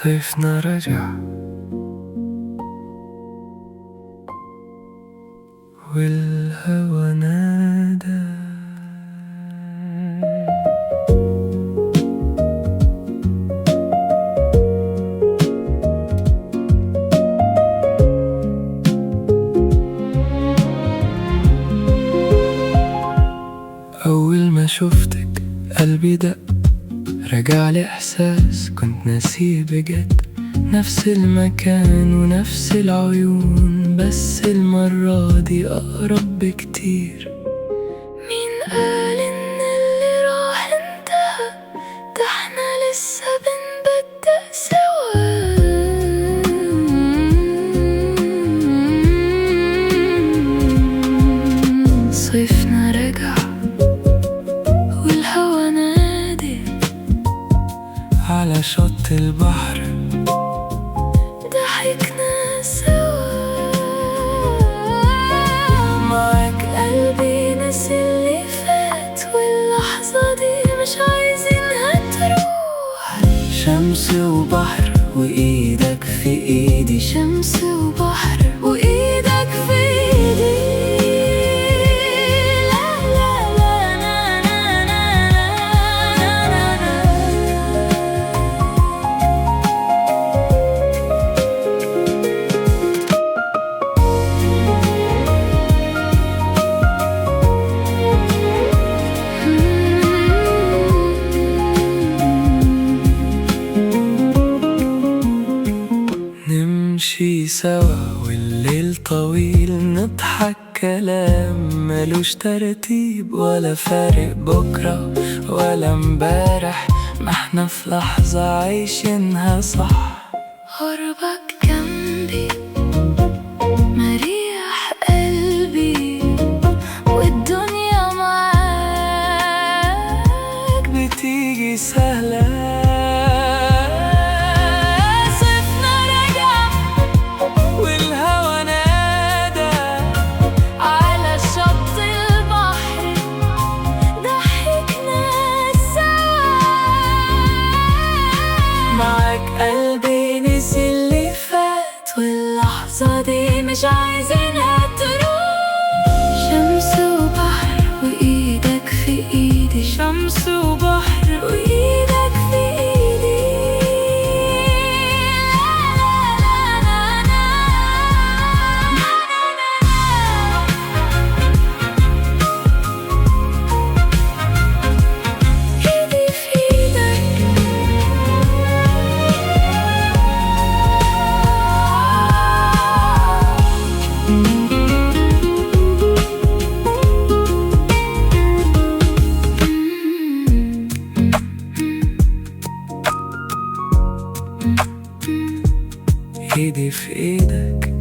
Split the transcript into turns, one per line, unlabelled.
صيفنا رجع والهوى نادى. أول ما شفتك قلبي دق، رجع لي إحساس كنت ناسيه بجد. نفس المكان ونفس العيون، بس المرة دي أقرب بكتير.
مين قال إن اللي راح انتهى؟ ده احنا لسه بنبدأ سوا. صيفنا رجع والهوى نادي
على شط البحر
ضحكنا سوا. معاك قلبي نسي اللي فات، واللحظة دي مش عايزينها تروح.
شمس وبحر وإيدك في إيدي،
شمس وبحر وإيدك في إيدي.
نمشي سوا والليل طويل، نضحك كلام ملوش ترتيب، ولا فارق بكرة ولا امبارح، ما احنا في لحظة عايشينها صح.
قربك جنبي مريح قلبي، والدنيا معاك
بتيجي سهلة.
قلبي نسي اللي فات، واللحظة دي مش عايزينها تروح. شمس وبحر وإيدك في إيدي،
شمس وبحر
وإيدك في إيدي. إيدي في إيدك.
ايدي في ايدك